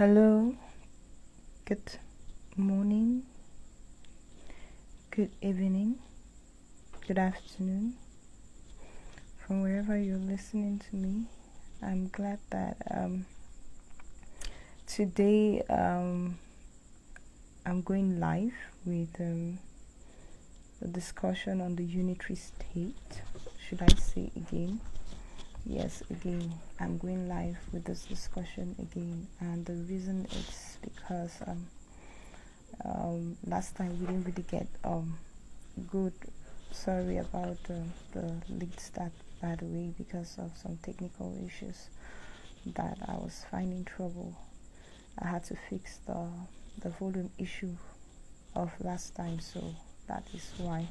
Hello, good morning, good evening, good afternoon, from wherever you're listening to me. I'm glad that today I'm going live with a discussion on the unitary state. Should I say again? Yes, again, I'm going live with this discussion again, and the reason is because last time we didn't really get good. Sorry about the late start, by the way, because of some technical issues that I was finding trouble. I had to fix the volume issue of last time, so that is why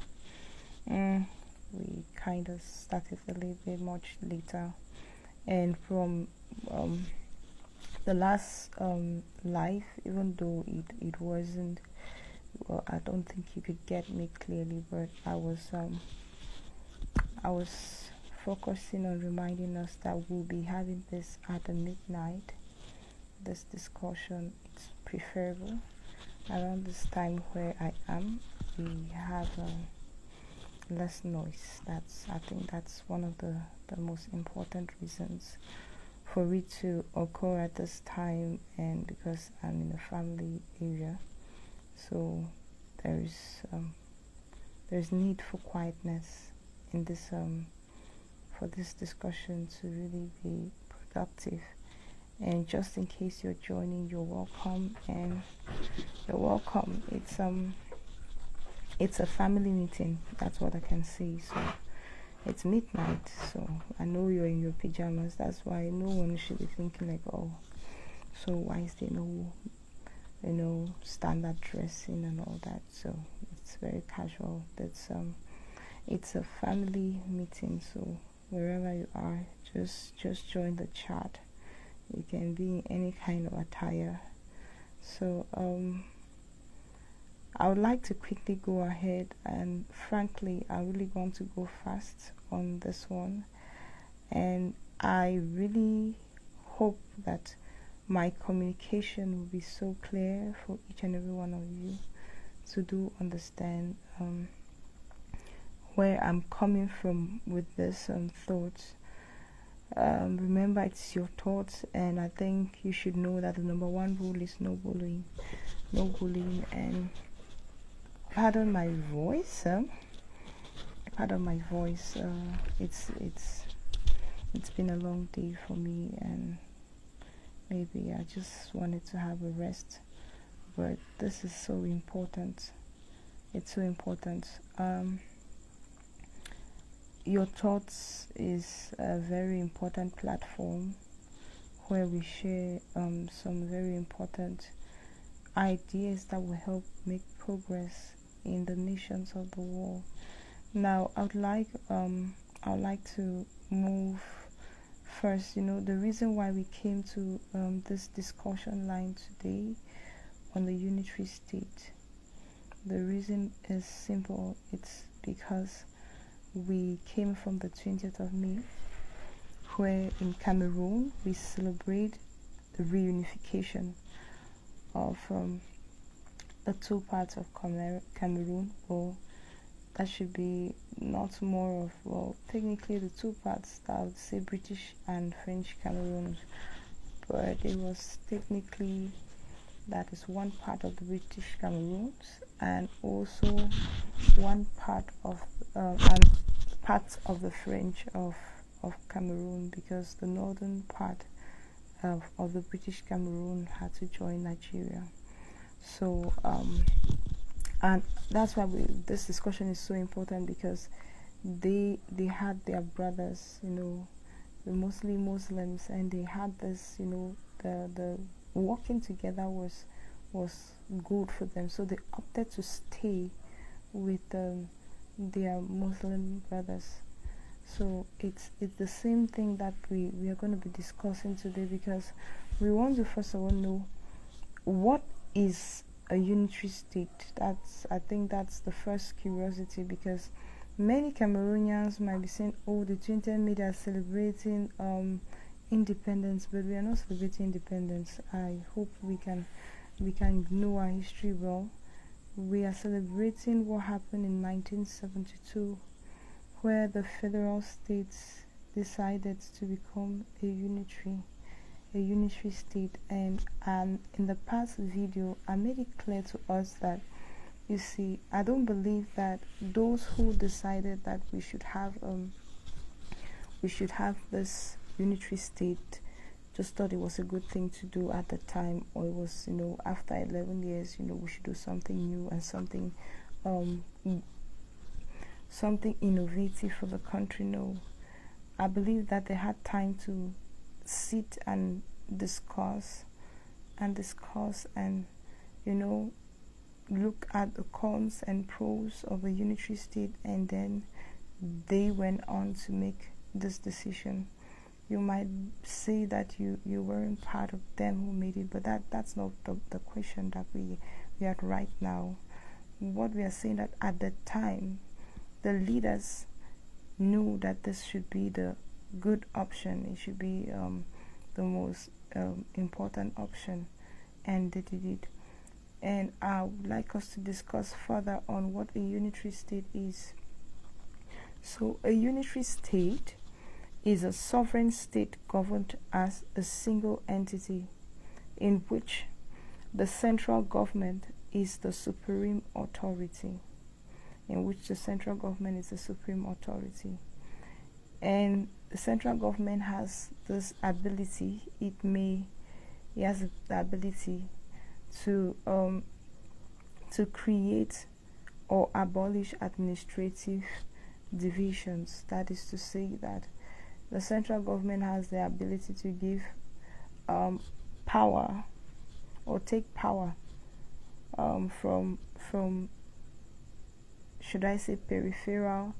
we kind of started a little bit much later. And from the last live, even though it wasn't, well, I don't think you could get me clearly, but I was focusing on reminding us that we'll be having this at the midnight. This discussion, it's preferable around this time where I am. We have less noise. I think that's one of the most important reasons for it to occur at this time, and because I'm in a family area, so there's need for quietness in this for this discussion to really be productive. And just in case you're joining, you're welcome, and you're welcome. It's a family meeting, that's what I can say. So it's midnight, so I know you're in your pajamas. That's why no one should be thinking like, oh, so why is there no standard dressing and all that. So it's very casual. It's a family meeting, so wherever you are, just join the chat. You can be in any kind of attire. So I would like to quickly go ahead, and frankly I really want to go fast on this one, and I really hope that my communication will be so clear for each and every one of you to do understand where I'm coming from with this thoughts. Remember, it's your thoughts, and I think you should know that the number one rule is no bullying. And pardon my voice. It's been a long day for me, and maybe I just wanted to have a rest. But this is so important. It's so important. Your Thoughts is a very important platform where we share some very important ideas that will help make progress in the nations of the world. Now, I'd like to move first. The reason why we came to this discussion line today on the unitary state. The reason is simple. It's because we came from the 20th of May, where in Cameroon we celebrate the reunification of the two parts of Cameroon. Well, that should be not more of, well, technically the two parts, that I would say British and French Cameroon, but it was technically, that is one part of the British Cameroons, and also one part of and parts of the French of Cameroon, because the northern part of the British Cameroon had to join Nigeria. So and that's why this discussion is so important, because they had their brothers, the mostly Muslims, and they had this, the working together was good for them, so they opted to stay with their Muslim brothers. So it's the same thing that we are going to be discussing today, because we want to first of all know what is a unitary state. I think that's the first curiosity, because many Cameroonians might be saying, oh, the 20th May are celebrating independence, but we are not celebrating independence. I hope we can know our history well. We are celebrating what happened in 1972, where the federal states decided to become a unitary state. And in the past video, I made it clear to us that, you see, I don't believe that those who decided that we should have this unitary state just thought it was a good thing to do at the time, or it was, after 11 years, we should do something new and something innovative for the country. No, I believe that they had time to sit and discuss and look at the cons and pros of a unitary state, and then they went on to make this decision. You might say that you weren't part of them who made it, but that's not the question that we are at right now. What we are saying, that at the time, the leaders knew that this should be the good option. It should be the most important option, and they did it. And I would like us to discuss further on what a unitary state is. So a unitary state is a sovereign state governed as a single entity, in which the central government is the supreme authority. And the central government has this ability. It has the ability to create or abolish administrative divisions. That is to say that the central government has the ability to give power or take power from should I say peripheral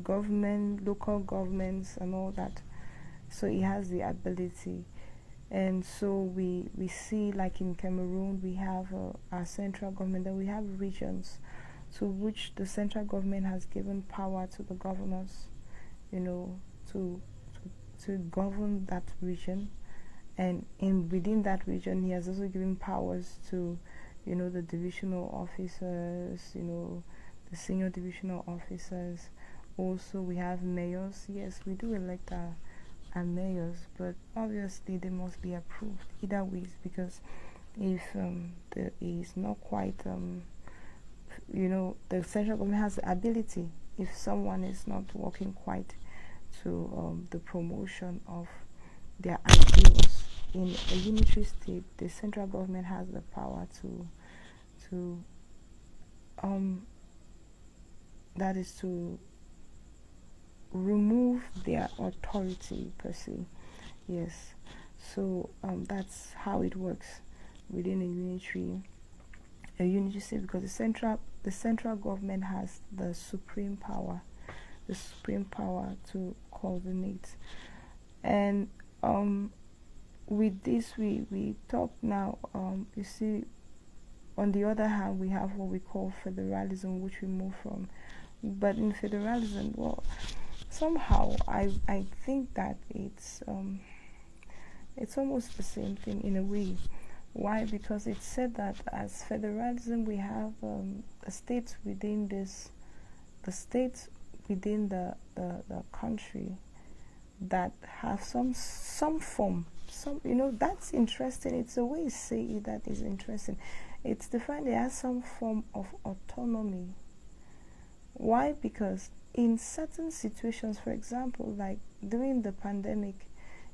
government, local governments and all that. So it has the ability. And so we see, like in Cameroon, we have our central government, then we have regions to which the central government has given power to the governors, to govern that region. And within that region, he has also given powers to, the divisional officers, the senior divisional officers. Also, we have mayors. Yes, we do elect our mayors, but obviously they must be approved either ways, because if there is not quite, the central government has the ability, if someone is not working quite to the promotion of their ideals. In a unitary state, the central government has the power to that is to remove their authority per se. Yes, so that's how it works within a unitary state, because the central government has the supreme power to coordinate. And with this we talk now, you see, on the other hand, we have what we call federalism, which we move from. But in federalism, well, somehow I think that it's almost the same thing in a way. Why? Because it's said that as federalism, we have the states within the country that have some form. That's interesting. It's a way to say it that is interesting. It's defined as some form of autonomy. Why? Because in certain situations, for example, like during the pandemic,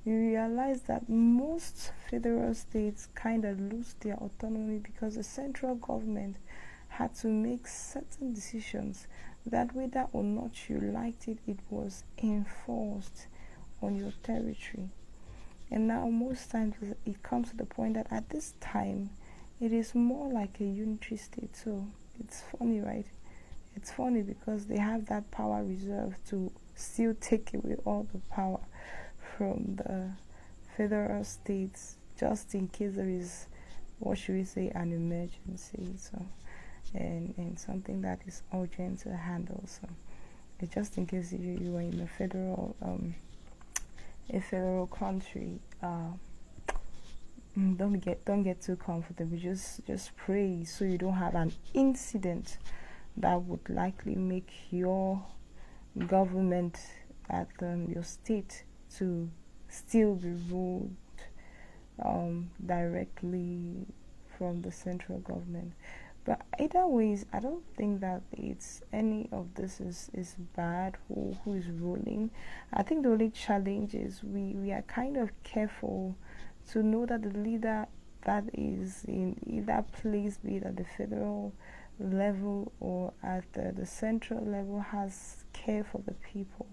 you realize that most federal states kind of lose their autonomy because the central government had to make certain decisions that, whether or not you liked it, it was enforced on your territory. And now most times it comes to the point that at this time it is more like a unitary state. So it's funny, right? It's funny because they have that power reserved to still take away all the power from the federal states, just in case there is, what should we say, an emergency. So and something that is urgent to handle. So it's just in case you are in a federal a federal country, don't get too comfortable. Just pray so you don't have an incident that would likely make your government at your state to still be ruled directly from the central government. But either ways, I don't think that it's any of this is bad. Who is ruling? I think the only challenge is we are kind of careful to know that the leader that is in either place, be it at the federal level or at the central level, has care for the people.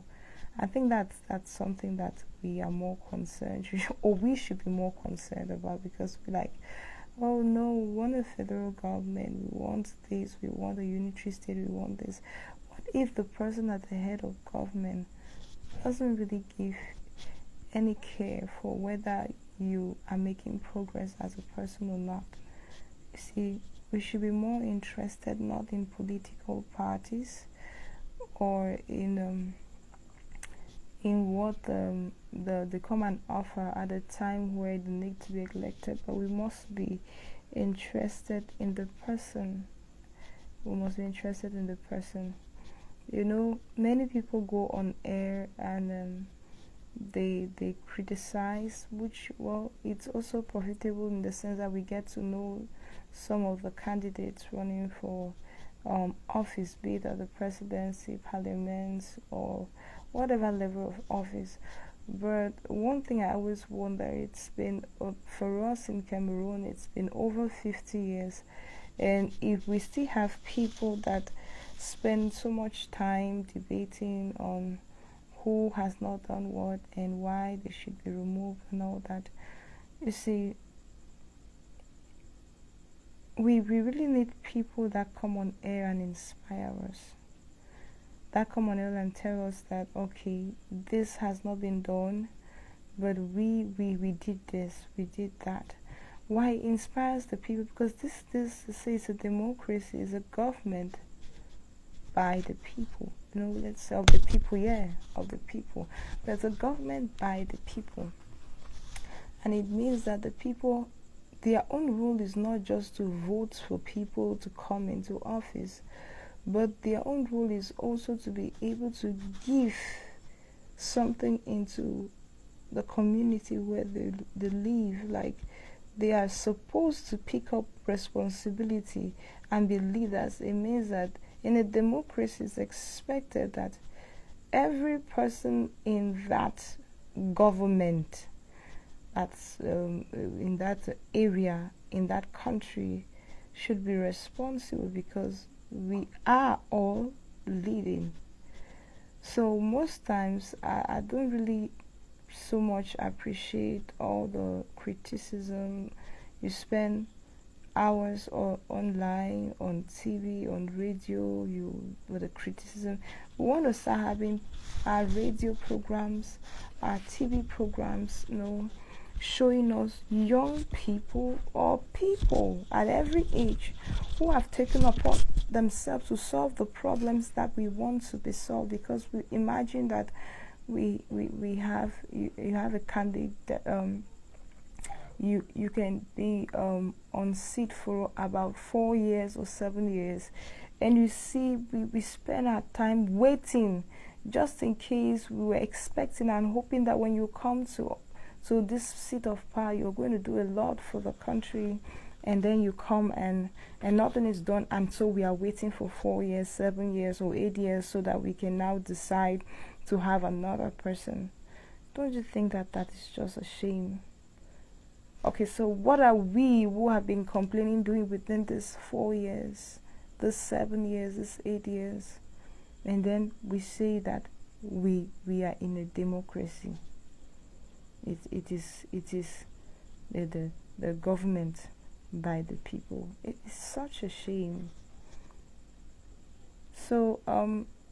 I think that's something that we are more concerned, or we should be more concerned about, because we're like, oh no, we want a federal government, we want this, we want a unitary state, we want this. What if the person at the head of government doesn't really give any care for whether you are making progress as a person or not? You see, we should be more interested not in political parties or in what they come and offer at a time where they need to be elected, but we must be interested in the person. We must be interested in the person. You know, many people go on air and they criticize, which, well, it's also profitable in the sense that we get to know some of the candidates running for office, be it at the presidency, parliaments, or whatever level of office. But one thing I always wonder, it's been for us in Cameroon, it's been over 50 years, and if we still have people that spend so much time debating on who has not done what and why they should be removed and all that, you see, we really need people that come on air and inspire us, that come on air and tell us that, okay, this has not been done, but we did this, we did that. Why? It inspires the people, because this says a democracy is a government by the people. You know, let's say of the people, of the people. There's a government by the people, and it means that the people, their own role is not just to vote for people to come into office, but their own role is also to be able to give something into the community where they live. Like, they are supposed to pick up responsibility and be leaders. It means that in a democracy, it's expected that every person in that government, that's in that area, in that country, should be responsible, because we are all leading. So most times I don't really so much appreciate all the criticism. You spend hours online, on TV, on radio, with the criticism. We want to start having our radio programs, our TV programs, showing us young people or people at every age who have taken upon themselves to solve the problems that we want to be solved, because we imagine that we have you have a candidate that you can be on seat for about 4 years or 7 years, and you see we spend our time waiting just in case we were expecting and hoping that when you come to this seat of power, you're going to do a lot for the country, and then you come and nothing is done, and so we are waiting for 4 years, 7 years, or 8 years so that we can now decide to have another person. Don't you think that is just a shame? Okay, so what are we who have been complaining doing within this 4 years, this 7 years, this 8 years? And then we say that we are in a democracy. It is the government by the people. It is such a shame. So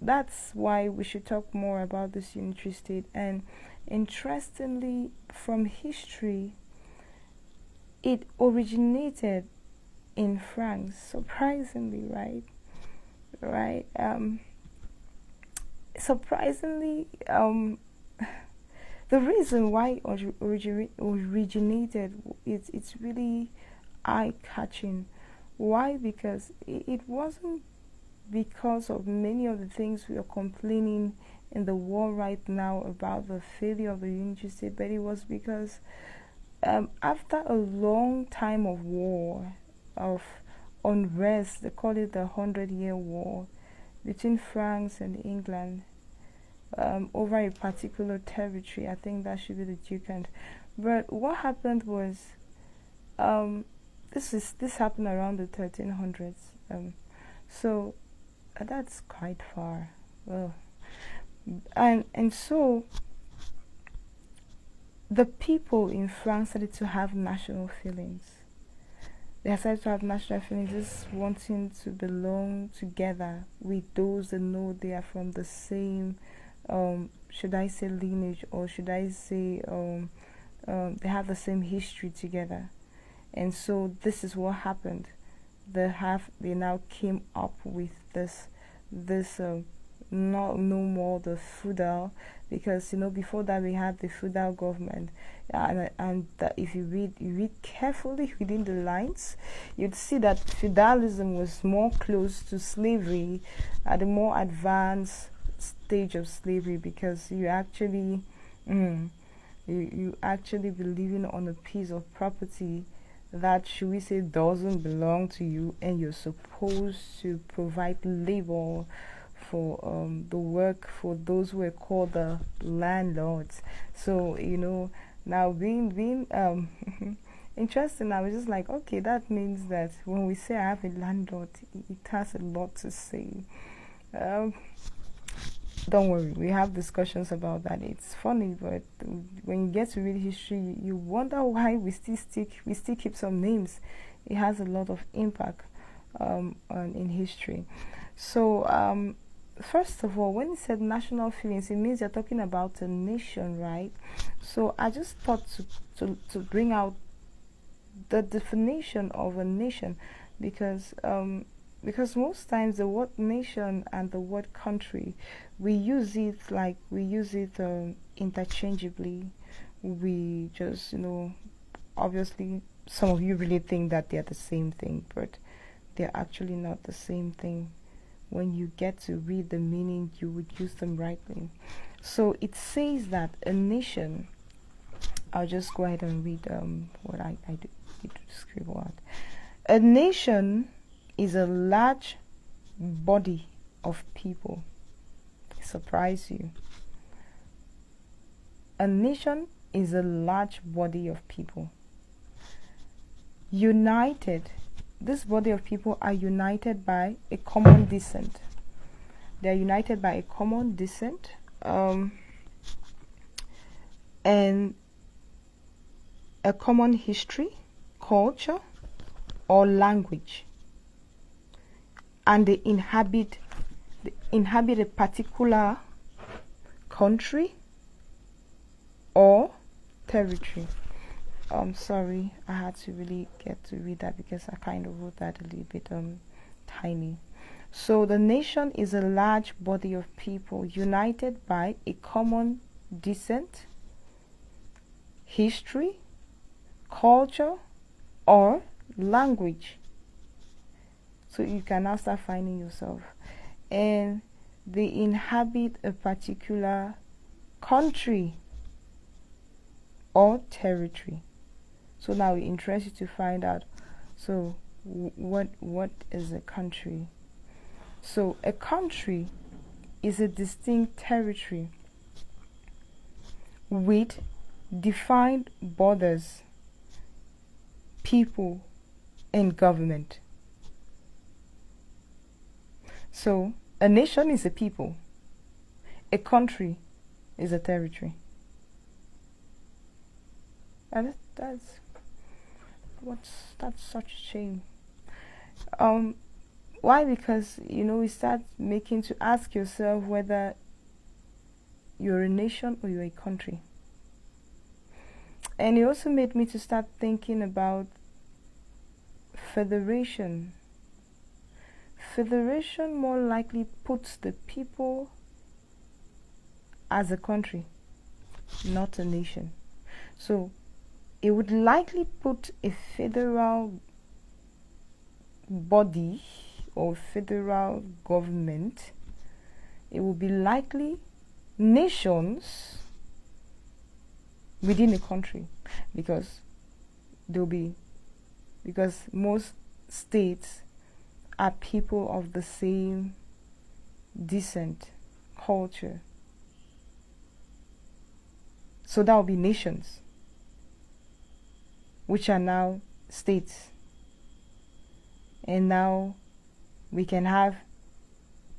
that's why we should talk more about this unitary state. And interestingly, from history, it originated in France. Surprisingly, right? Surprisingly, the reason why originated, it's really eye-catching. Why? Because it wasn't because of many of the things we are complaining in the world right now about the failure of the unitary state, but it was because after a long time of war, of unrest, they call it the 100-Year War between France and England, over a particular territory. I think that should be the Duke. But what happened was, this happened around the 1300s. So that's quite far. Well, and so the people in France started to have national feelings. They started to have national feelings, just wanting to belong together with those that know they are from the same, should I say lineage, or should I say they have the same history together. And so this is what happened. They now came up with this no more the feudal, because before that we had the feudal government, and if you read carefully within the lines, you'd see that feudalism was more close to slavery, at a more advanced stage of slavery, because you actually you actually be living on a piece of property that, should we say, doesn't belong to you, and you're supposed to provide labor for the work for those who are called the landlords. So now being interesting, I was just like, okay, that means that when we say I have a landlord, it has a lot to say. Don't worry, we have discussions about that. It's funny, but when you get to read history, you wonder why we still keep some names. It has a lot of impact in history. So first of all, when you said national feelings, it means you're talking about a nation, right? So I just thought to bring out the definition of a nation, because most times the word nation and the word country, we use it interchangeably. We just, obviously some of you really think that they're the same thing, but they're actually not the same thing. When you get to read the meaning, you would use them rightly. So it says that a nation, I'll just go ahead and read what I did scribble out. A nation is a large body of people. Surprise you. A nation is a large body of people. United. This body of people are united by a common descent. They are united by a common descent, and a common history, culture, or language, and they inhabit a particular country or territory. Sorry, I had to really get to read that because I kind of wrote that a little bit tiny. So the nation is a large body of people united by a common descent, history, culture, or language. So you can now start finding yourself. And they inhabit a particular country or territory. So now we're interested to find out, so what is a country? So a country is a distinct territory with defined borders, people, and government. So a nation is a people. A country is a territory. And that's such a shame. Why? Because we start making to ask yourself whether you're a nation or you're a country. And it also made me to start thinking about federation. Federation more likely puts the people as a country. not a nation. So it would likely put a federal body or federal government. It will be likely nations within a country, because most states are people of the same descent, culture. So that will be nations, which are now states. And now we can have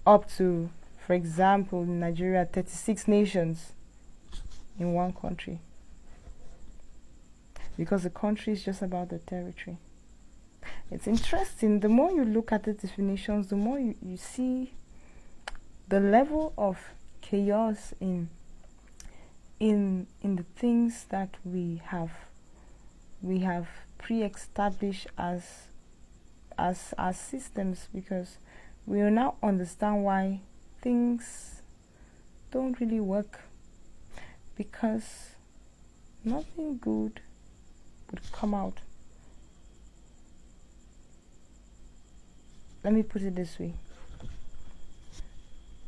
up to, for example, in Nigeria, 36 nations in one country. Because the country is just about the territory. It's interesting. The more you look at the definitions, the more you see the level of chaos in the things that we have pre-established as systems, because we will now understand why things don't really work, because nothing good would come out. Let me put it this way: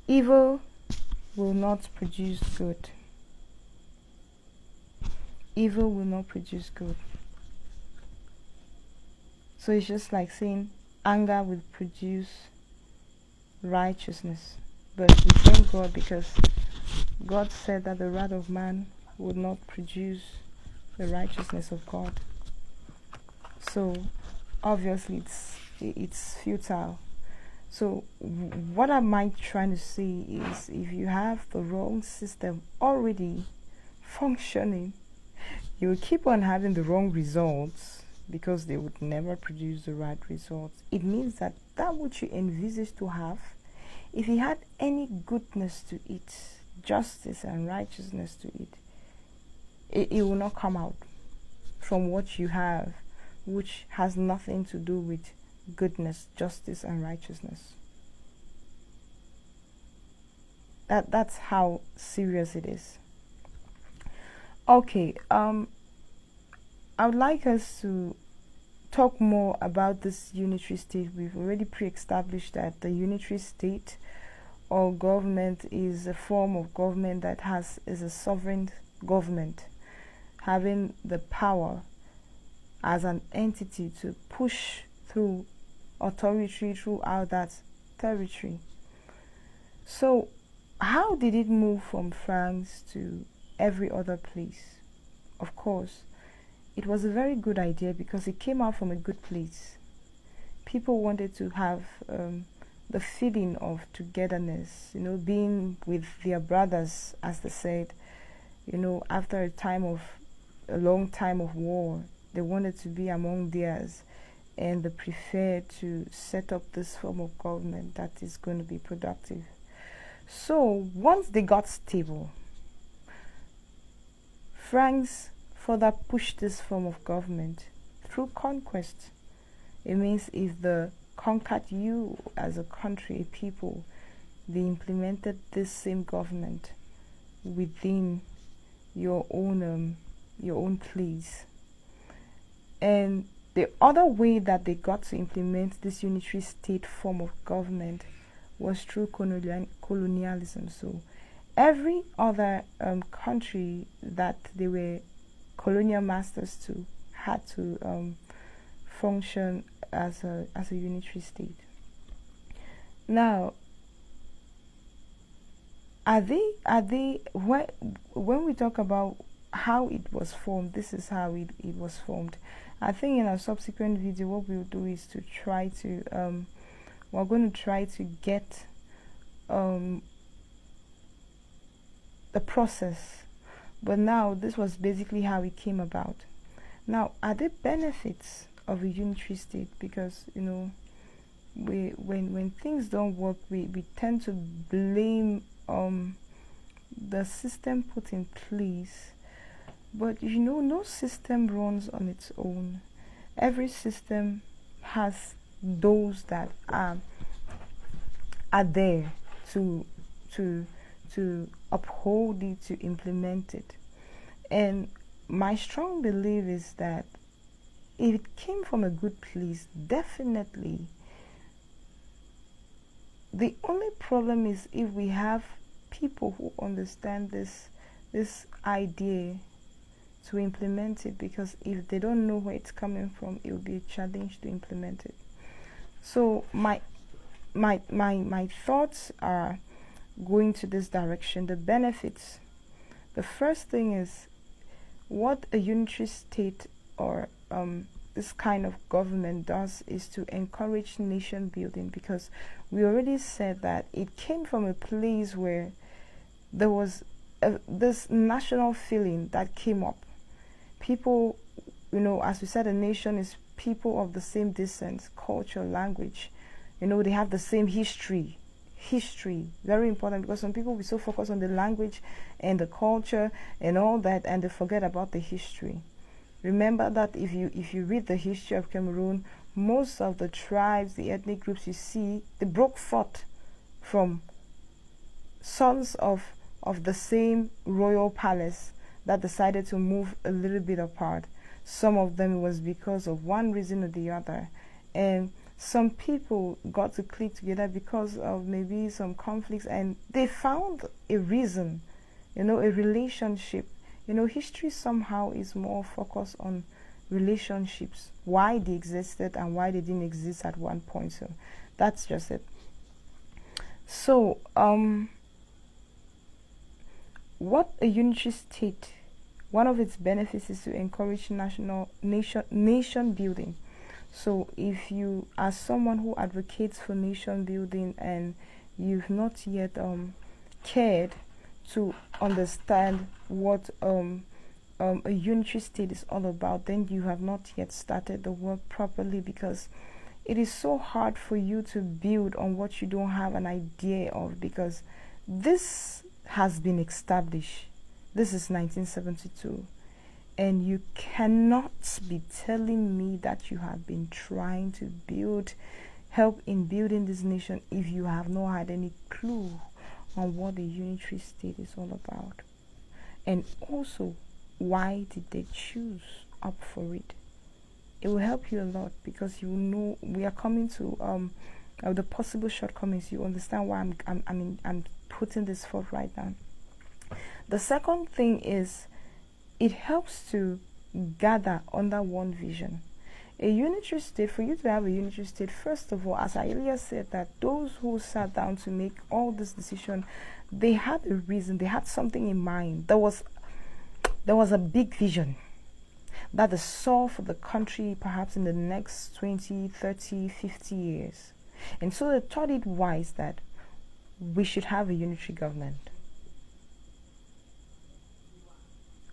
evil will not produce good. Evil will not produce good. So it's just like saying anger will produce righteousness. But we thank God, because God said that the wrath of man would not produce the righteousness of God. So obviously it's futile. So what am I trying to say is, if you have the wrong system already functioning, you will keep on having the wrong results, because they would never produce the right results. It means that which you envisage to have, if it had any goodness to it, justice and righteousness to it, it will not come out from what you have, which has nothing to do with goodness, justice and righteousness. That's how serious it is. Okay, I would like us to talk more about this unitary state. We've already pre-established that the unitary state or government is a form of government that is a sovereign government, having the power as an entity to push through authority throughout that territory. So how did it move from France to every other place? Of course, it was a very good idea, because it came out from a good place. People wanted to have the feeling of togetherness, being with their brothers, as they said, after a long time of war. They wanted to be among theirs, and they preferred to set up this form of government that is going to be productive. So once they got stable, France further pushed this form of government through conquest. It means if they conquered you as a country, a people, they implemented this same government within your own place. And the other way that they got to implement this unitary state form of government was through colonialism. So every other country that they were colonial masters to had to function as a unitary state. Now, when we talk about how it was formed, this is how it was formed. I think in a subsequent video, what we'll do is to try to we're going to try to get the process. But now this was basically how it came about. Now, are there benefits of a unitary state? Because when things don't work, we tend to blame the system put in place. But no system runs on its own. Every system has those that are there to uphold it, to implement it. And my strong belief is that if it came from a good place, definitely. The only problem is if we have people who understand this idea to implement it, because if they don't know where it's coming from, it will be a challenge to implement it. So my thoughts are going to this direction. The benefits. The first thing is what a unitary state or this kind of government does is to encourage nation building, because we already said that it came from a place where there was this national feeling that came up. People, as we said, a nation is people of the same descent, culture, language. They have the same history. Very important, because some people will be so focused on the language and the culture and all that, and they forget about the history. Remember that if you read the history of Cameroon, most of the tribes, the ethnic groups you see, they broke forth from sons of the same royal palace that decided to move a little bit apart. Some of them was because of one reason or the other, and some people got to click together because of maybe some conflicts, and they found a reason, a relationship. History somehow is more focused on relationships, why they existed and why they didn't exist at one point. So that's just it. So what a unitary state, one of its benefits is to encourage nation building. So if you are someone who advocates for nation building and you've not yet cared to understand what a unitary state is all about, then you have not yet started the work properly, because it is so hard for you to build on what you don't have an idea of, because this has been established. This is 1972. And you cannot be telling me that you have been trying to help in building this nation if you have not had any clue on what the unitary state is all about. And also, why did they choose up for it? It will help you a lot, because we are coming to the possible shortcomings. You understand why I'm putting this forth right now. The second thing is, it helps to gather under one vision. A unitary state, for you to have a unitary state, first of all, as I earlier said, that those who sat down to make all this decision, they had a reason, they had something in mind. There was a big vision that they saw for the country, perhaps in the next 20, 30, 50 years. And so they thought it wise that we should have a unitary government.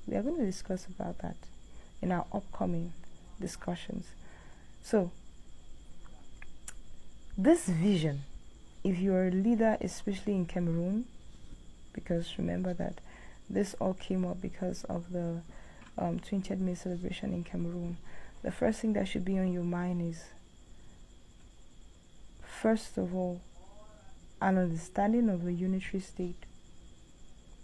We are going to discuss about that in our upcoming discussions. So, this vision, if you're a leader, especially in Cameroon, because remember that this all came up because of the 20th May celebration in Cameroon, the first thing that should be on your mind is, first of all, an understanding of a unitary state.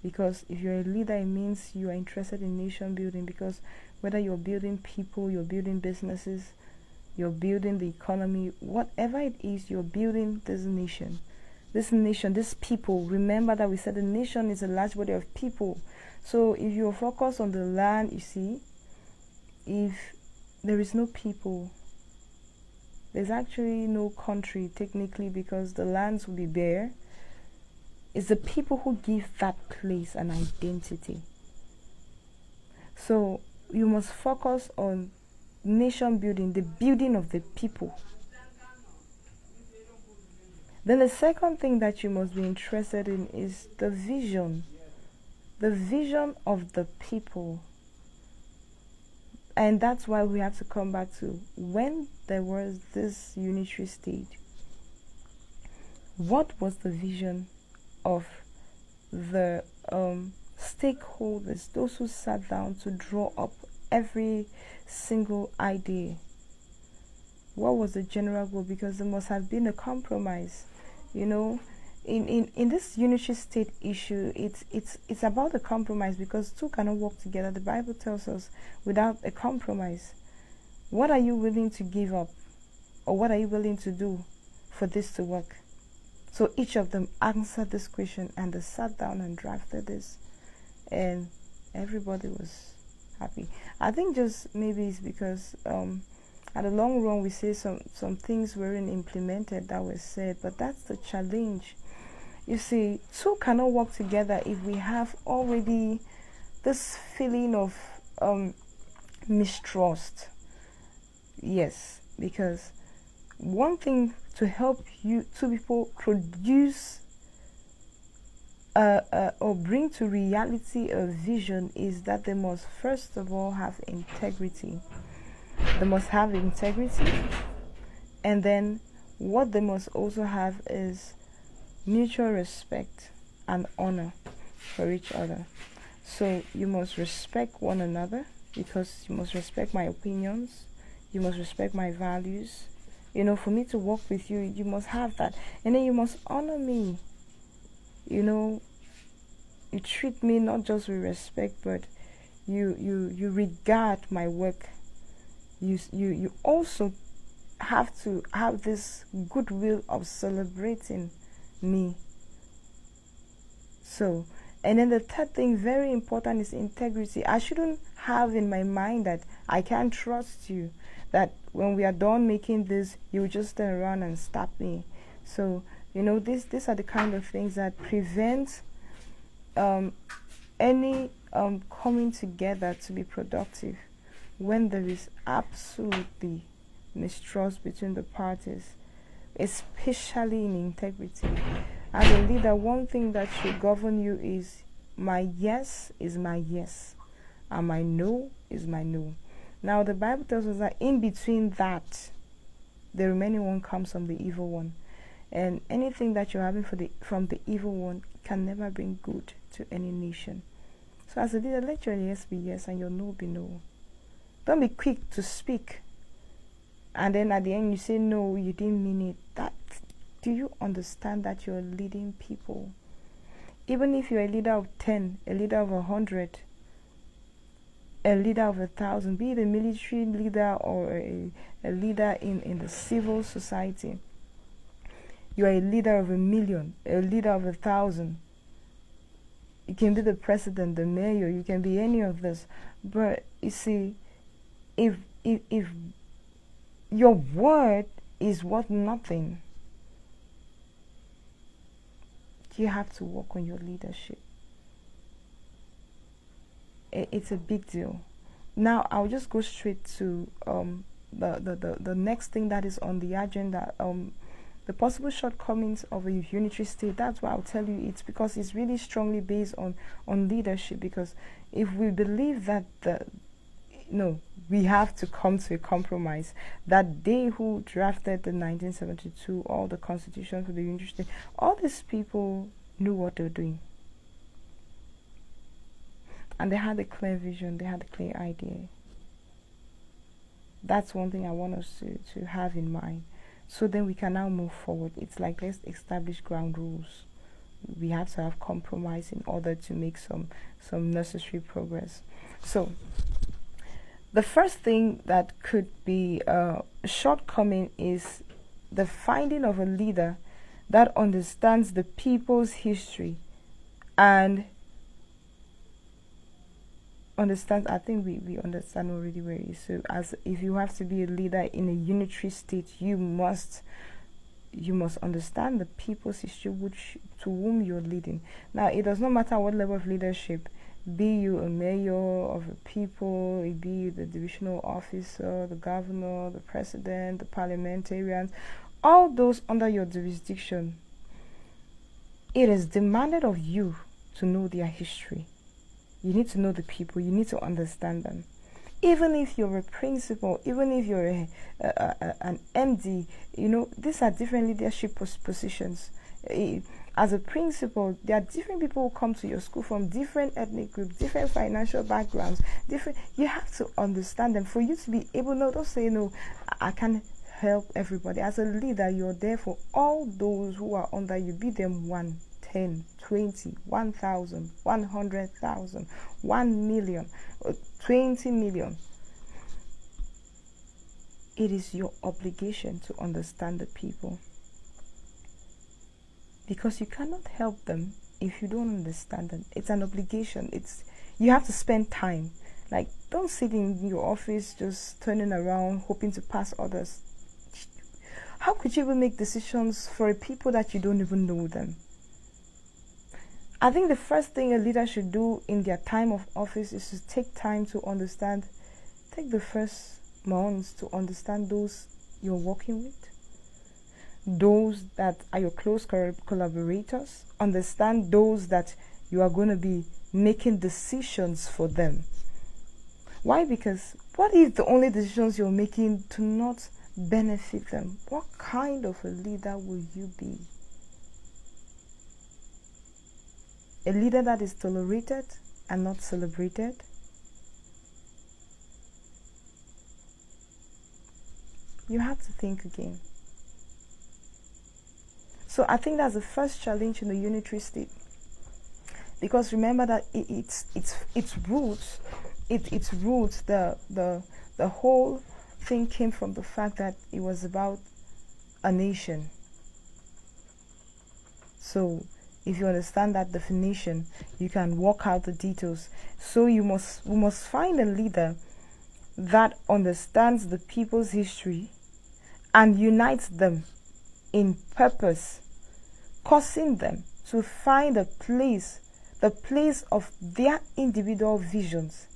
Because if you're a leader, it means you are interested in nation building, because whether you're building people, you're building businesses, you're building the economy, whatever it is, you're building this nation, this people. Remember that we said the nation is a large body of people. So if you're focused on the land, you see, if there is no people, there's actually no country technically, because the lands will be bare. It's the people who give that place an identity. So you must focus on nation building, the building of the people. Then the second thing that you must be interested in is the vision of the people. And that's why we have to come back to when there was this unitary state. What was the vision of the stakeholders, those who sat down to draw up every single idea? What was the general goal? Because there must have been a compromise. in this unitary state issue, it's about a compromise, because two cannot work together. The Bible tells us, without a compromise. What are you willing to give up, or what are you willing to do for this to work? So each of them answered this question, and they sat down and drafted this, and everybody was happy. I think just maybe it's because at the long run we say some things weren't implemented that were said, but that's the challenge. You see, two cannot work together if we have already this feeling of mistrust. Yes, because one thing to help you two people produce or bring to reality a vision is that they must first of all have integrity. They must have integrity, and then what they must also have is mutual respect and honor for each other. So you must respect one another, because you must respect my opinions, you must respect my values. You know, for me to work with you, you must have that. And then you must honor me. You know, you treat me not just with respect, but you regard my work. You also have to have this goodwill of celebrating me. So, and then the third thing, very important, is integrity. I shouldn't have in my mind that I can't trust you, that when we are done making this, you will just turn around and stab me. So, you know, these are the kind of things that prevent any coming together to be productive, when there is absolutely mistrust between the parties, especially in integrity. As a leader, one thing that should govern you is my yes is my yes, and my no is my no. Now, the Bible tells us that in between that, the remaining one comes from the evil one. And anything that you're having from the evil one can never bring good to any nation. So as a leader, let your yes be yes and your no be no. Don't be quick to speak, and then at the end you say no, you didn't mean it. Do you understand that you're leading people? Even if you're a leader of 10, a leader of 100, a leader of 1,000, be it a military leader or a leader in the civil society, you are a leader of 1,000,000, a leader of 1,000. You can be the president, the mayor, you can be any of this. But you see, if your word is worth nothing, you have to work on your leadership. It's a big deal. Now I'll just go straight to the next thing that is on the agenda. The possible shortcomings of a unitary state. That's why I'll tell you it's because it's really strongly based on leadership. Because if we believe that we have to come to a compromise, that they who drafted the 1972 all the constitution for the unitary state, all these people knew what they were doing, and they had a clear vision, they had a clear idea. That's one thing I want us to have in mind. So then we can now move forward. It's like, let's establish ground rules. We have to have compromise in order to make some necessary progress. So the first thing that could be a shortcoming is the finding of a leader that understands the people's history and understands. I think we understand already where it is. So as if you have to be a leader in a unitary state, you must understand the people's history to whom you're leading. Now, it does not matter what level of leadership, be you a mayor of a people, be you the divisional officer, the governor, the president, the parliamentarians, all those under your jurisdiction. It is demanded of you to know their history. You need to know the people. You need to understand them. Even if you're a principal, even if you're an MD, these are different leadership positions. As a principal, there are different people who come to your school from different ethnic groups, different financial backgrounds, different. You have to understand them for you to be able. No, don't say no. I can help everybody. As a leader, you're there for all those who are under you, be them 1, 10, 20, 1,000, 100,000, 1 million, 20 million. It is your obligation to understand the people, because you cannot help them if you don't understand them. It's an obligation. You have to spend time. Like, don't sit in your office just turning around hoping to pass orders. How could you even make decisions for a people that you don't even know them? I think the first thing a leader should do in their time of office is to take time to understand. Take the first months to understand those you're working with, those that are your close collaborators. Understand those that you are going to be making decisions for them. Why? Because what if the only decisions you're making do not benefit them? What kind of a leader will you be? A leader that is tolerated and not celebrated? You have to think again. So I think that's the first challenge in the unitary state. Because remember that its roots, the whole thing came from the fact that it was about a nation. So if you understand that definition, you can work out the details. So we must find a leader that understands the people's history and unites them in purpose, causing them to find the place of their individual visions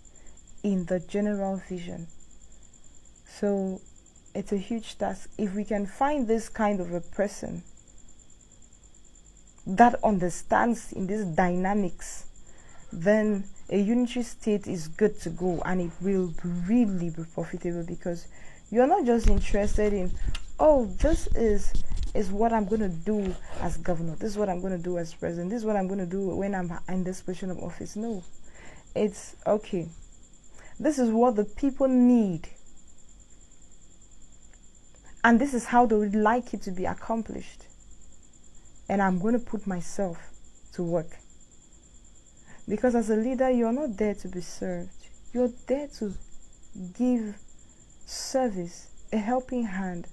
in the general vision. So it's a huge task. If we can find this kind of a person that understands in these dynamics, then a unitary state is good to go, and it will really be profitable, because you're not just interested in, oh, this is what I'm going to do as governor, this is what I'm going to do as president, this is what I'm going to do when I'm in this position of office. No, it's okay, this is what the people need, and this is how they would like it to be accomplished, and I'm going to put myself to work. Because as a leader, you're not there to be served. You're there to give service, a helping hand.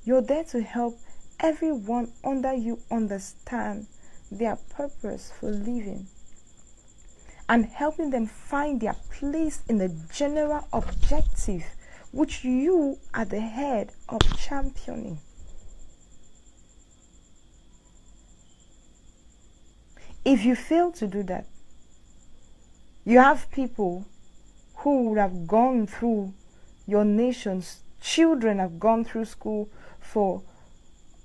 You're there to help everyone under you understand their purpose for living, and helping them find their place in the general objective which you are the head of championing. If you fail to do that, you have people who would have gone through, your nation's children have gone through school for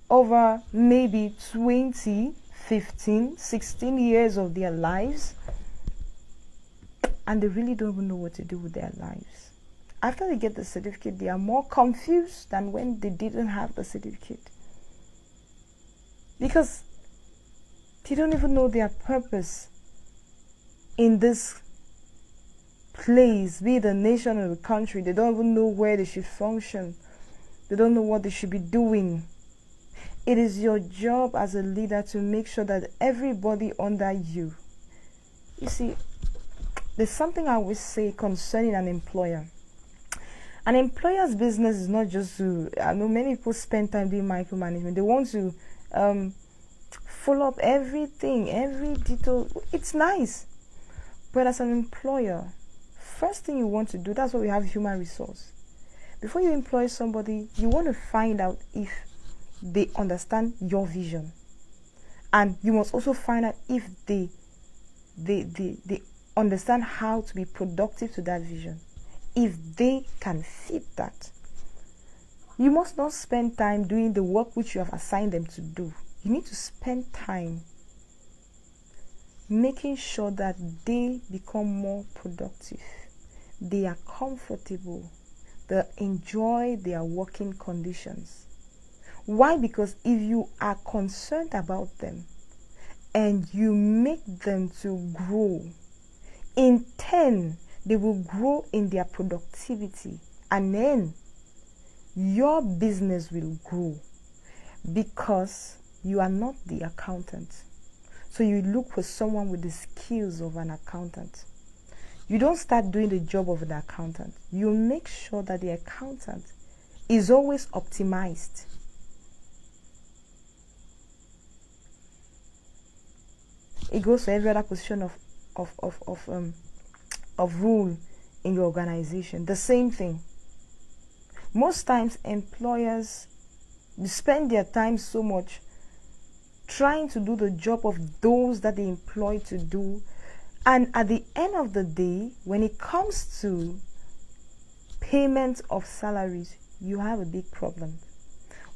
over maybe 20, 15, 16 years of their lives, and they really don't even know what to do with their lives. After they get the certificate, they are more confused than when they didn't have the certificate, because they don't even know their purpose in this place, be it the nation or the country. They don't even know where they should function. They don't know what they should be doing. It is your job as a leader to make sure that everybody under you. You see, there's something I always say concerning an employer. An employer's business is not just to, I know many people spend time doing micromanagement. They want to follow up everything, every detail. It's nice. But as an employer, first thing you want to do, that's why we have human resource. Before you employ somebody, you want to find out if they understand your vision. And you must also find out if they understand how to be productive to that vision. If they can fit that. You must not spend time doing the work which you have assigned them to do. You need to spend time making sure that they become more productive. They are comfortable. They enjoy their working conditions. Why? Because if you are concerned about them and you make them to grow, in turn, they will grow in their productivity, and then your business will grow because you are not the accountant. So you look for someone with the skills of an accountant. You don't start doing the job of an accountant. You make sure that the accountant is always optimized. It goes to every other position of rule in your organization. The same thing. Most times employers spend their time so much trying to do the job of those that they employ to do, and at the end of the day, when it comes to payment of salaries, you have a big problem.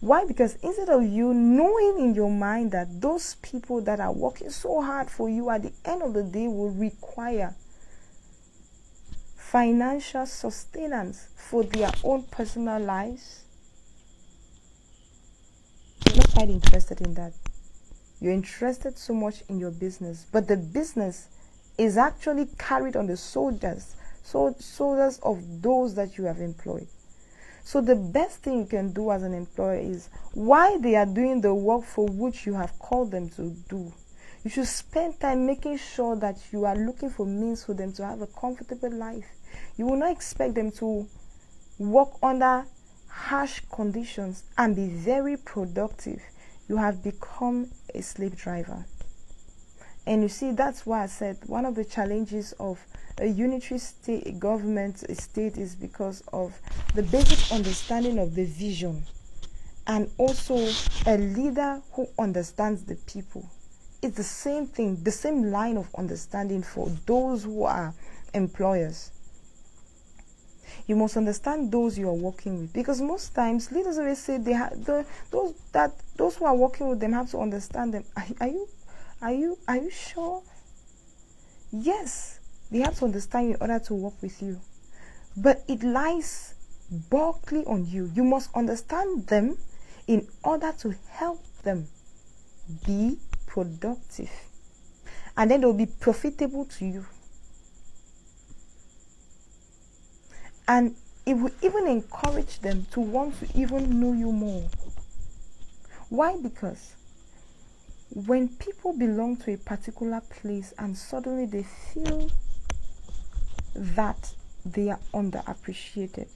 Why? Because instead of you knowing in your mind that those people that are working so hard for you at the end of the day will require financial sustenance for their own personal lives, you're not quite interested in that. You're interested so much in your business, but the business is actually carried on the shoulders of those that you have employed. So the best thing you can do as an employer is, while they are doing the work for which you have called them to do, you should spend time making sure that you are looking for means for them to have a comfortable life. You will not expect them to work under harsh conditions and be very productive. You have become a slave driver. And you see, that's why I said one of the challenges of a unitary state, a government, a state, is because of the basic understanding of the vision, and also a leader who understands the people. It's the same thing, the same line of understanding for those who are employers. You must understand those you are working with, because most times leaders always say they have those who are working with them have to understand them. Are you sure? Yes, they have to understand you in order to work with you. But it lies bulkily on you. You must understand them in order to help them be productive. And then they'll be profitable to you. And it will even encourage them to want to even know you more. Why? Because when people belong to a particular place and suddenly they feel that they are underappreciated,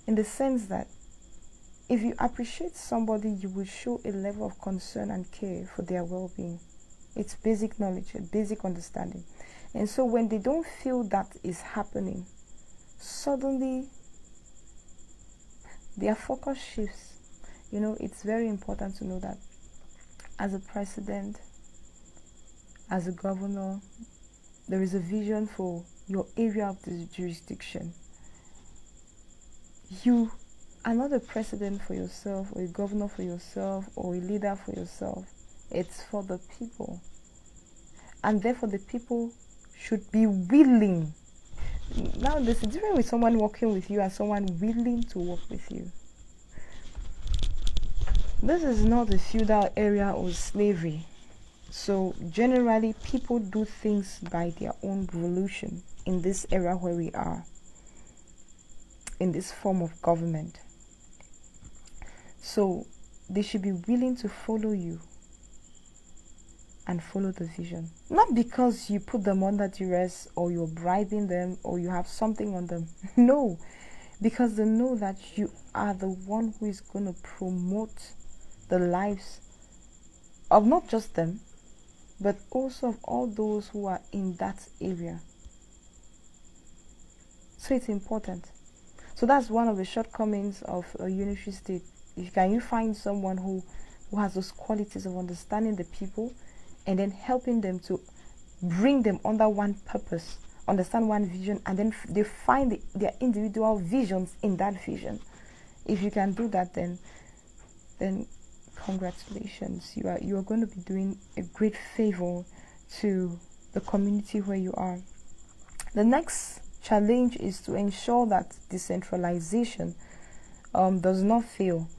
in the sense that if you appreciate somebody, you will show a level of concern and care for their well-being. It's basic knowledge, a basic understanding. And so when they don't feel that is happening, suddenly their focus shifts. You know, it's very important to know that as a president, as a governor, there is a vision for your area of the jurisdiction. You are not a president for yourself, or a governor for yourself, or a leader for yourself. It's for the people. And therefore the people should be willing. Now there's a difference with someone working with you and someone willing to work with you. This is not a feudal area or slavery. So generally people do things by their own volition in this era where we are, in this form of government. So they should be willing to follow you and follow the vision. Not because you put them under duress, or you're bribing them, or you have something on them. No, because they know that you are the one who is going to promote the lives of not just them, but also of all those who are in that area. So it's important. So that's one of the shortcomings of a unitary state. Can you find someone who has those qualities of understanding the people, and then helping them to bring them under one purpose, understand one vision, and then they find their individual visions in that vision. If you can do that, then congratulations. You are going to be doing a great favor to the community where you are. The next challenge is to ensure that decentralization does not fail.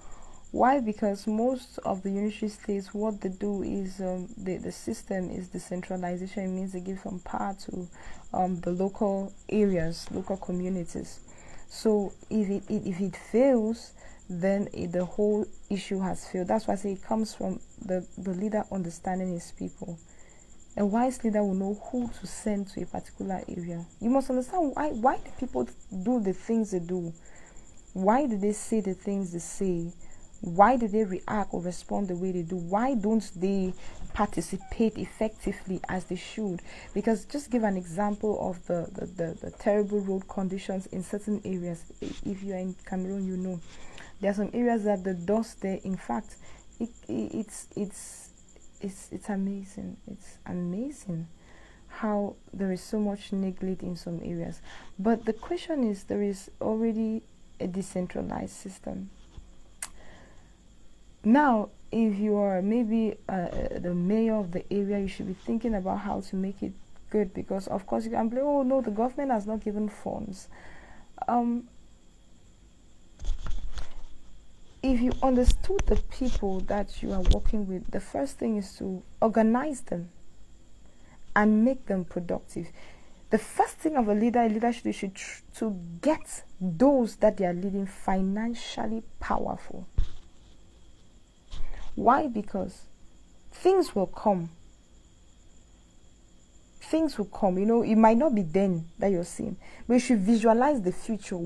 Why? Because most of the unitary states, what they do is the system is decentralization. It means they give some power to the local areas, local communities. So if it fails, then the whole issue has failed. That's why I say it comes from the leader understanding his people. A wise leader will know who to send to a particular area. You must understand why do people do the things they do? Why do they say the things they say? Why do they react or respond the way they do? Why don't they participate effectively as they should? Because just give an example of the terrible road conditions in certain areas. If you are in Cameroon, you know. There are some areas that the dust there, in fact, it's amazing. It's amazing how there is so much neglect in some areas. But the question is, there is already a decentralized system. Now, if you are maybe the mayor of the area, you should be thinking about how to make it good, because of course you can blame, oh no, the government has not given funds. If you understood the people that you are working with, the first thing is to organize them and make them productive. The first thing of a leader should do to get those that they are leading financially powerful. Why? Because things will come. Things will come. You know, it might not be then that you're seeing, but you should visualize the future.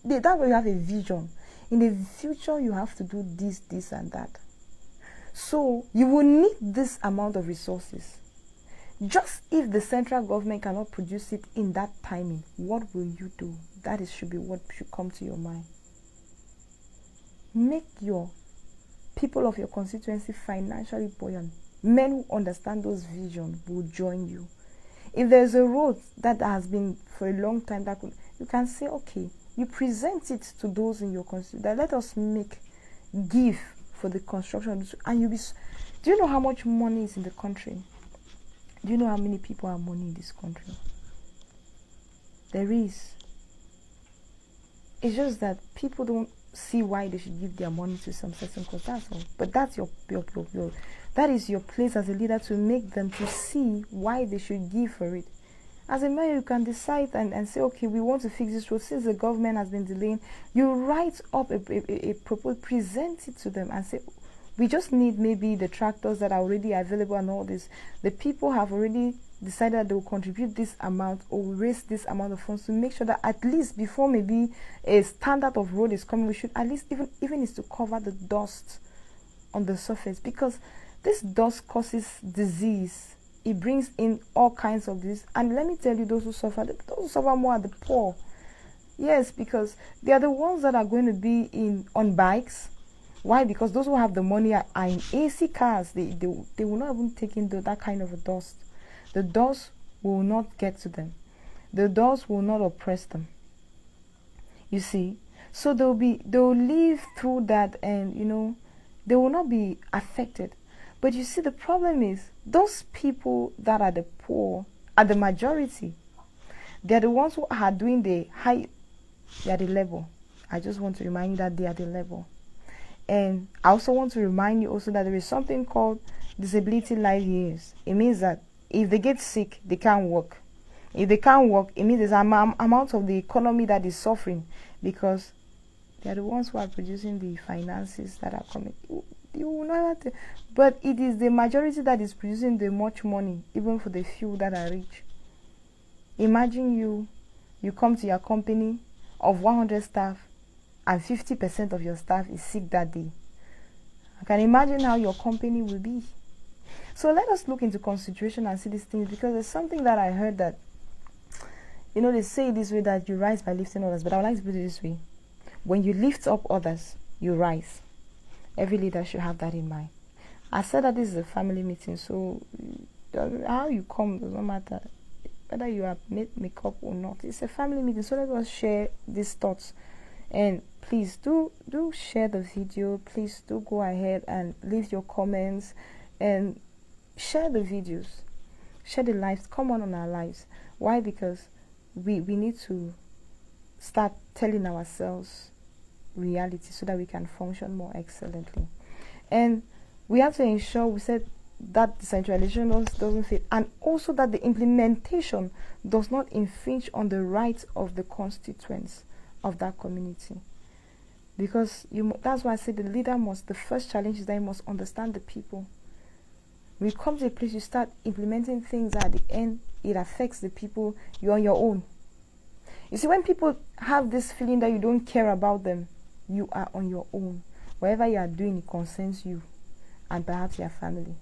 That way you have a vision. In the future, you have to do this, this, and that. So you will need this amount of resources. Just if the central government cannot produce it in that timing, what will you do? That should be what should come to your mind. Make your people of your constituency financially buoyant. Men who understand those visions will join you. If there's a road that has been for a long time, you can say, okay, you present it to those in your constituency that let us give for the construction. And do you know how much money is in the country? Do you know how many people have money in this country? There is. It's just that people don't see why they should give their money to some certain cause. That's all. But that's your that is your place as a leader, to make them to see why they should give for it. As a mayor, you can decide and say, okay, we want to fix this road. Since the government has been delaying, you write up a proposal, present it to them and say, we just need maybe the tractors that are already available and all this. The people have already decided that they will contribute this amount or raise this amount of funds to make sure that at least before maybe a standard of road is coming, we should at least even is to cover the dust on the surface, because this dust causes disease. It brings in all kinds of disease. And let me tell you, those who suffer more are the poor. Yes, because they are the ones that are going to be on bikes. Why? Because those who have the money are in AC cars. They will not even take in that kind of a dust. The dust will not get to them. The dust will not oppress them. You see? So they'll live through that, and they will not be affected. But you see, the problem is those people that are the poor are the majority. They're the ones who are doing they are the level. I just want to remind you that they are the level. And I also want to remind you also that there is something called disability life years. It means that if they get sick, they can't work. If they can't work, it means there's an amount of the economy that is suffering, because they are the ones who are producing the finances that are coming. You will never but it is the majority that is producing the much money, even for the few that are rich. Imagine you come to your company of 100 staff and 50% of your staff is sick that day. I can imagine how your company will be. So let us look into consideration and see these things, because there's something that I heard that, they say this way, that you rise by lifting others, but I would like to put it this way. When you lift up others, you rise. Every leader should have that in mind. I said that this is a family meeting, so how you come does not matter. Whether you have made makeup or not, it's a family meeting. So let us share these thoughts. And please do share the video. Please do go ahead and leave your comments and share the videos. Share the lives. Come on our lives. Why? Because we need to start telling ourselves reality so that we can function more excellently. And we have to ensure, we said, that decentralization doesn't fit, and also that the implementation does not infringe on the rights of the constituents of that community. Because that's why I say the first challenge is that you must understand the people. When you come to a place, you start implementing things at the end, it affects the people. You're on your own. You see, when people have this feeling that you don't care about them, you are on your own. Whatever you are doing, it concerns you and perhaps your family.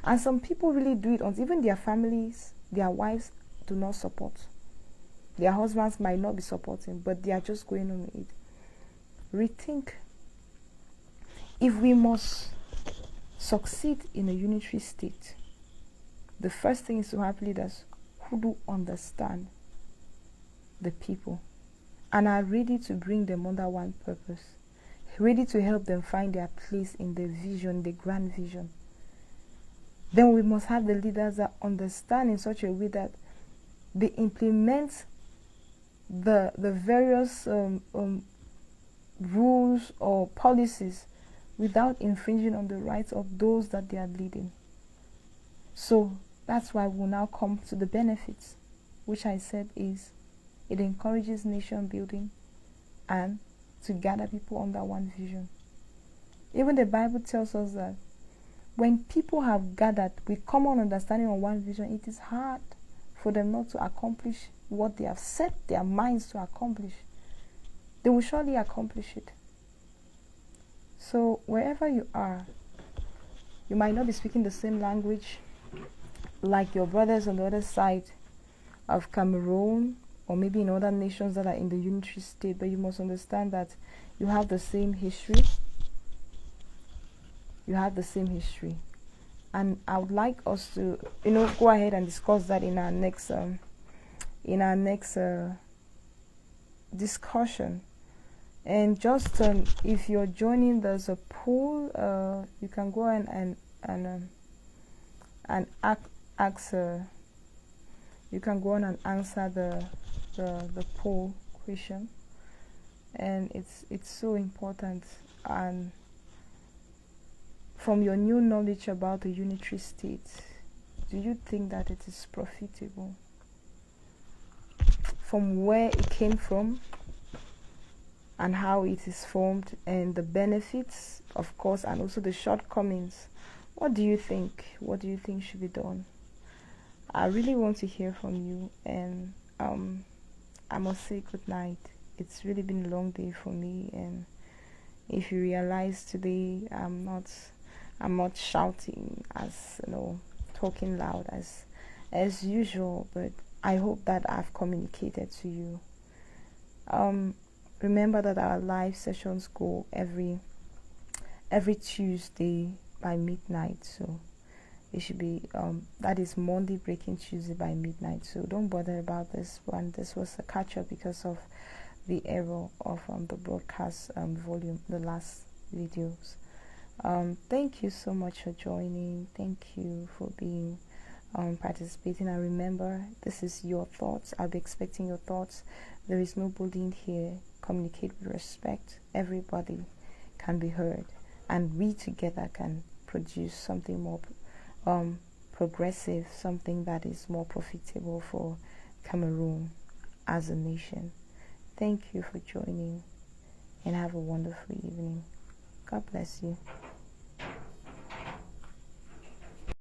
And some people really do it until even their families, their wives do not support. Their husbands might not be supporting, but they are just going on with it. Rethink. If we must succeed in a unitary state, the first thing is to have leaders who do understand the people and are ready to bring them under one purpose, ready to help them find their place in the vision, the grand vision. Then we must have the leaders that understand in such a way that they implement the various rules or policies without infringing on the rights of those that they are leading. So that's why we'll now come to the benefits, which I said is it encourages nation building and to gather people under one vision. Even the Bible tells us that when people have gathered with common understanding on one vision, it is hard for them not to accomplish what they have set their minds to accomplish. They will surely accomplish it. So wherever you are, you might not be speaking the same language like your brothers on the other side of Cameroon or maybe in other nations that are in the unitary state, but you must understand that you have the same history. You have the same history. And I would like us to, go ahead and discuss that in our next discussion. And just if you're joining, there's a poll. You can go and ask. You can go on and answer the poll question. And it's so important. And from your new knowledge about the unitary state, do you think that it is profitable? From where it came from and how it is formed and the benefits, of course, and also the shortcomings. What do you think? What do you think should be done? I really want to hear from you, and I must say good night. It's really been a long day for me, and if you realize today I'm not shouting talking loud as usual, but I hope that I've communicated to you. Remember that our live sessions go every Tuesday by midnight, so it should be that is Monday breaking Tuesday by midnight. So don't bother about this one. This was a catch up because of the error of the broadcast volume, the last videos. Thank you so much for joining. Thank you for being participating. And remember, this is your thoughts. I'll be expecting your thoughts. There is no bullying here. Communicate with respect. Everybody can be heard, and we together can produce something more progressive, something that is more profitable for Cameroon as a nation. Thank you for joining, and have a wonderful evening. God bless you.